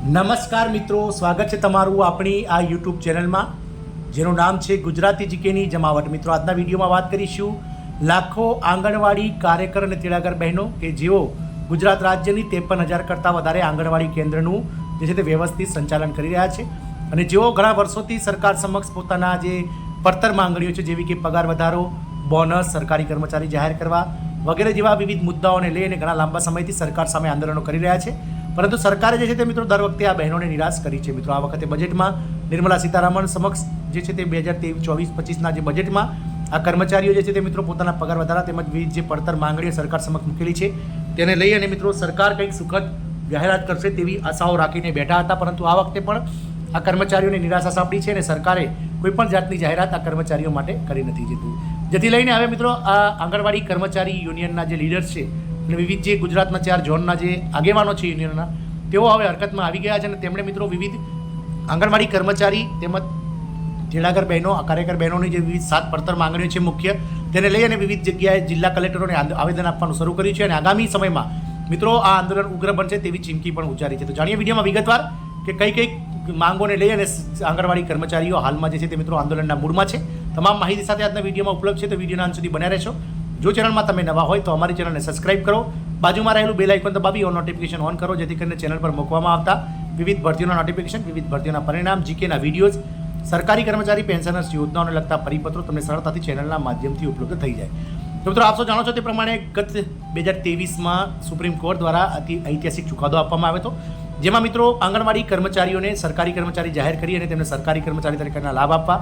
નમસ્કાર મિત્રો, સ્વાગત છે તમારું આપણી આ યુટ્યુબ ચેનલમાં જેનું નામ છે ગુજરાતી જીકેની જમાવટ. મિત્રો, આજના વિડીયોમાં વાત કરીશું લાખો આંગણવાડી કાર્યકર અને તેડાગર બહેનો કે જેઓ ગુજરાત રાજ્યની 53,000 કરતાં વધારે આંગણવાડી કેન્દ્રનું જે છે તે વ્યવસ્થિત સંચાલન કરી રહ્યા છે અને જેઓ ઘણા વર્ષોથી સરકાર સમક્ષ પોતાના જે પડતર માંગણીઓ છે જેવી કે પગાર વધારો, બોનસ, સરકારી કર્મચારી જાહેર કરવા વગેરે જેવા વિવિધ મુદ્દાઓને લઈને ઘણા લાંબા સમયથી સરકાર સામે આંદોલનો કરી રહ્યા છે. પરંતુ સરકારે જે છે તે મિત્રો દર વખતે આ બહેનોને નિરાશ કરી છે. મિત્રો, આ વખતે બજેટમાં નિર્મલા સીતારામન સમક્ષ જે છે તે 2024-25ના જે બજેટમાં આ કર્મચારીઓ જે છે તે મિત્રો પોતાના પગાર વધારા તેમજ વિવિધ જે પડતર માંગણીઓ સરકાર સમક્ષ મૂકેલી છે તેને લઈ અને મિત્રો સરકાર કંઈક સુખદ જાહેરાત કરશે તેવી આશાઓ રાખીને બેઠા હતા. પરંતુ આ વખતે પણ આ કર્મચારીઓને નિરાશા સાંપડી છે અને સરકારે કોઈપણ જાતની જાહેરાત આ કર્મચારીઓ માટે કરી નથી જતું. જેથી લઈને હવે મિત્રો આ આંગણવાડી કર્મચારી યુનિયનના જે લીડર્સ છે અને વિવિધ જે ગુજરાતના 4 ઝોનના જે આગેવાનો છે યુનિયનના તેઓ હવે હરકતમાં આવી ગયા છે અને તેમણે મિત્રો વિવિધ આંગણવાડી કર્મચારી તેમજ તેડાગર બહેનો, કાર્યકર બહેનોની જે વિવિધ 7 પડતર માંગણીઓ છે મુખ્ય તેને લઈ અને વિવિધ જગ્યાએ જિલ્લા કલેક્ટરોને આવેદન આપવાનું શરૂ કર્યું છે અને આગામી સમયમાં મિત્રો આ આંદોલન ઉગ્ર બનશે તેવી ચીમકી પણ ઉચ્ચારી છે. તો જાણીએ વિડીયોમાં વિગતવાર કે કઈ માંગોને લઈ અને આંગણવાડી કર્મચારીઓ હાલમાં જે છે તે મિત્રો આંદોલનના મૂડમાં છે. તમામ માહિતી સાથે આજના વિડીયોમાં ઉપલબ્ધ છે, તો વિડીયોના અંત સુધી બન્યા રહેશો. જો ચેનલમાં તમે નવા હોય તો અમારી ચેનલને સબસ્ક્રાઇબ કરો, બાજુમાં રહેલું બેલ આઇકોન દબાવી ઓન નોટિફિકેશન ઓન કરો જેથી કરીને ચેનલ પર મૂકવામાં આવતા વિવિધ ભરતીઓના નોટિફિકેશન, વિવિધ ભરતીઓના પરિણામ, જીકેના વિડીયોઝ, સરકારી કર્મચારી પેન્શનર્સ યોજનાઓને લગતા પરિપત્રો તમને સરળતાથી ચેનલના માધ્યમથી ઉપલબ્ધ થઈ જાય. તો મિત્રો, આપ સૌ જાણો છો તે પ્રમાણે ગત 2023માં સુપ્રીમ કોર્ટ દ્વારા ઐતિહાસિક ચુકાદો આપવામાં આવ્યો હતો જેમાં મિત્રો આંગણવાડી કર્મચારીઓને સરકારી કર્મચારી જાહેર કરી અને તેમને સરકારી કર્મચારી તરીકેના લાભ આપવા,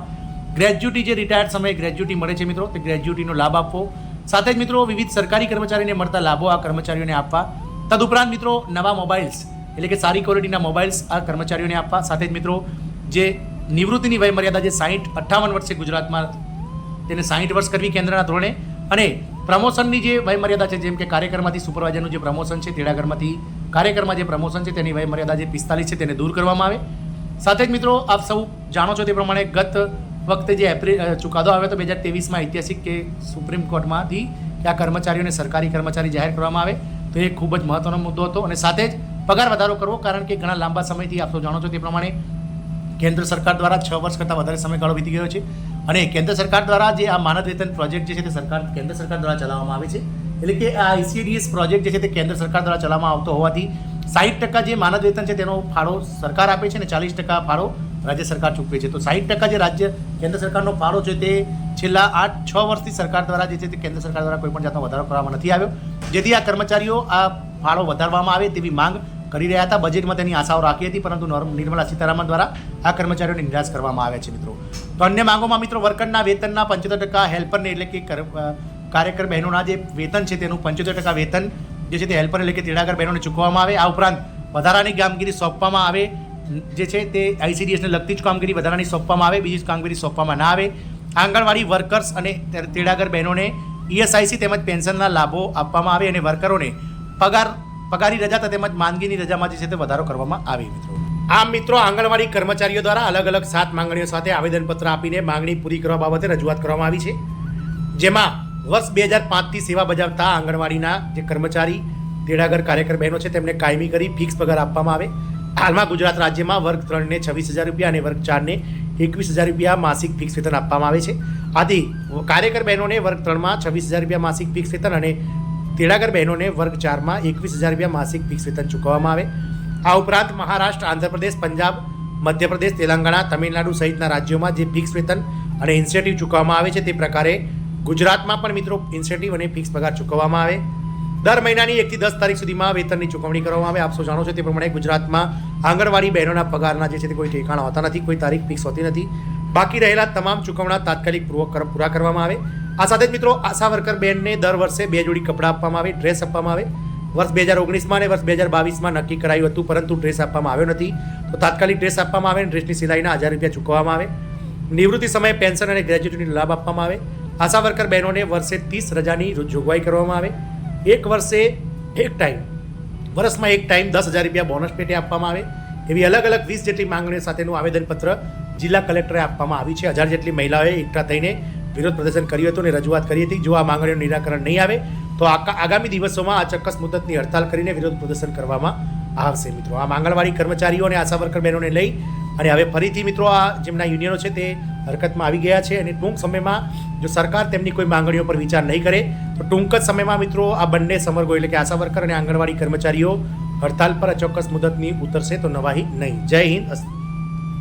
ગ્રેજ્યુટી જે રિટાયર્ડ સમયે ગ્રેજ્યુટી મળે છે મિત્રો તે ગ્રેજ્યુટીનો લાભ આપવો, સાથે જ મિત્રો વિવિધ સરકારી કર્મચારીને મળતા લાભો આ કર્મચારીઓને આપવા, તદુપરાંત મિત્રો નવા મોબાઈલ્સ એટલે કે સારી ક્વોલિટીના મોબાઈલ્સ આ કર્મચારીઓને આપવા, સાથે જ મિત્રો જે નિવૃત્તિની વય મર્યાદા જે 58 વર્ષ છે ગુજરાતમાં તેને 60 વર્ષ કરવી કેન્દ્રના ધોરણે અને પ્રમોશનની જે વય મર્યાદા છે જેમ કે કાર્યકરમાંથી સુપરવાઇઝરનું જે પ્રમોશન છે, તેડાગરમાંથી કાર્યકરમાં જે પ્રમોશન છે તેની વય મર્યાદા જે 45 છે તેને દૂર કરવામાં આવે. સાથે જ મિત્રો આપ સૌ જાણો છો તે પ્રમાણે ગત વખતે જે ચુકાદો આવ્યો હતો 2023માં ઐતિહાસિક કે સુપ્રીમ કોર્ટમાંથી કે આ કર્મચારીઓને સરકારી કર્મચારી જાહેર કરવામાં આવે તો એ ખૂબ જ મહત્વનો મુદ્દો હતો અને સાથે જ પગાર વધારો કરવો, કારણ કે ઘણા લાંબા સમયથી આપ સૌ જાણો છો તે પ્રમાણે કેન્દ્ર સરકાર દ્વારા 6 વર્ષ કરતાં વધારે સમયગાળો વીતી ગયો છે અને કેન્દ્ર સરકાર દ્વારા જે આ માનદ વેતન પ્રોજેક્ટ જે છે તે કેન્દ્ર સરકાર દ્વારા ચલાવવામાં આવે છે. એટલે કે આ ICDS પ્રોજેક્ટ જે છે તે કેન્દ્ર સરકાર દ્વારા ચલાવવામાં આવતો હોવાથી 60% જે માનદ વેતન છે તેનો ફાળો સરકાર આપે છે અને 40% ફાળો રાજ્ય સરકાર ચૂકવે છે. તો 60% જે કેન્દ્ર સરકારનો ફાળો છે તે છેલ્લા 6 વર્ષથી સરકાર દ્વારા જે છે તે કેન્દ્ર સરકાર દ્વારા કોઈપણ જાતનો વધારો કરવામાં નથી આવ્યો, જેથી આ કર્મચારીઓ આ ફાળો વધારવામાં આવે તેવી માંગ કરી રહ્યા હતા. બજેટમાં તેની આશાઓ રાખી હતી પરંતુ નિર્મલા સીતારામન દ્વારા આ કર્મચારીઓને નિરાશ કરવામાં આવ્યા છે. મિત્રો, તો અન્ય માંગોમાં મિત્રો વર્કરના વેતનના 75%, હેલ્પરને એટલે કે કાર્યકર બહેનોના જે વેતન છે તેનું 75% વેતન જે છે તે હેલ્પર એટલે કે તેડાગર બહેનોને ચૂકવવામાં આવે. આ ઉપરાંત વધારાની કામગીરી સોંપવામાં આવે જે છે તે ICDSને લગતી જ કામગીરી વધારાની સોંપવામાં આવે, બીજી કામગીરી સોંપવામાં ના આવે. આંગણવાડી વર્કર્સ અને તેડાગર બહેનોને ESIC તેમજ પેન્શનના લાભો આપવામાં આવે અને વર્કરોને પગારી રજા તેમજ માંદગીની રજામાં જે છે તે વધારો કરવામાં આવે. મિત્રો, આમ મિત્રો આંગણવાડી કર્મચારીઓ દ્વારા અલગ અલગ 7 માંગણીઓ સાથે આવેદનપત્ર આપીને માંગણી પૂરી કરવા બાબતે રજૂઆત કરવામાં આવી છે, જેમાં વર્ષ 2005થી સેવા બજાવતા આંગણવાડીના જે કર્મચારી તેડાગર કાર્યકર બહેનો છે તેમને કાયમી કરી ફિક્સ પગાર આપવામાં આવે. હાલમાં ગુજરાત રાજ્યમાં વર્ગ 3ને 26,000 રૂપિયા અને વર્ગ 4ને 21,000 રૂપિયા માસિક ફિક્સ વેતન આપવામાં આવે છે. આથી કાર્યકર બહેનોને વર્ગ 3માં 26,000 રૂપિયા માસિક ફિક્સ વેતન અને તેડાગર બહેનોને વર્ગ 4માં 21,000 રૂપિયા માસિક ફિક્સ વેતન ચૂકવવામાં આવે. આ ઉપરાંત મહારાષ્ટ્ર, આંધ્રપ્રદેશ, પંજાબ, મધ્યપ્રદેશ, તેલંગાણા, તમિલનાડુ સહિતના રાજ્યોમાં જે ફિક્સ વેતન અને ઇન્સેન્ટિવ ચૂકવવામાં આવે છે તે પ્રકારે ગુજરાતમાં પણ મિત્રો ઇન્સેન્ટિવ અને ફિક્સ પગાર ચૂકવવામાં આવે. દર મહિનાની 1 થી 10 તારીખ સુધીમાં વેતનની ચૂકવણી કરવામાં આવે. આપ સૌ જાણો છો તે પ્રમાણે ગુજરાતમાં આંગણવાડી બહેનોના પગારના જે છે તે કોઈ ઠેકાણા હોતા નથી, કોઈ તારીખ ફિક્સ હોતી નથી. બાકી રહેલા તમામ ચૂકવણા તાત્કાલિક પૂરા કરવામાં આવે. આ સાથે જ મિત્રો આશા વર્કર બહેનને દર વર્ષે 2 જોડી કપડાં આપવામાં આવે, ડ્રેસ આપવામાં આવે. વર્ષ 2019માં અને વર્ષ 2022માં નક્કી કરાયું હતું પરંતુ ડ્રેસ આપવામાં આવ્યો નથી, તો તાત્કાલિક ડ્રેસ આપવામાં આવે અને ડ્રેસની સિલાઈના 1000 રૂપિયા ચૂકવવામાં આવે. નિવૃત્તિ સમયે પેન્શન અને ગ્રેજ્યુટીનો લાભ આપવામાં આવે. આશા વર્કર બહેનોને વર્ષે 30 રજાની જોગવાઈ કરવામાં આવે. વર્ષમાં એક ટાઈમ 10,000 રૂપિયા બોનસ પેટે આપવામાં આવે. એવી અલગ અલગ 20 જેટલી માંગણીઓ સાથેનું આવેદનપત્ર જિલ્લા કલેક્ટરે આપવામાં આવી છે. 1000 જેટલી મહિલાઓએ એકઠા થઈને વિરોધ પ્રદર્શન કર્યું હતું અને રજૂઆત કરી હતી. જો આ માંગણીઓનું નિરાકરણ નહીં આવે તો આગામી દિવસોમાં આ ચોક્કસ મુદતની હડતાલ કરીને વિરોધ પ્રદર્શન કરવામાં આવશે મિત્રો. આમ આંગણવાડી કર્મચારીઓ અને આશા વર્કર બહેનોને લઈ અને હવે ફરીથી મિત્રો આ જેમના યુનિયનો છે તે હરકતમાં આવી ગયા છે અને ટૂંક સમયમાં જો સરકાર તેમની કોઈ માંગણીઓ પર વિચાર નહીં કરે તો ટૂંક જ સમયમાં મિત્રો આ બંને સમર્ગો એટલે કે આશા વર્કર અને આંગણવાડી કર્મચારીઓ હડતાલ પર અચોક્કસ મુદતની ઉતરશે તો નવાહી નહીં. જય હિન્દ.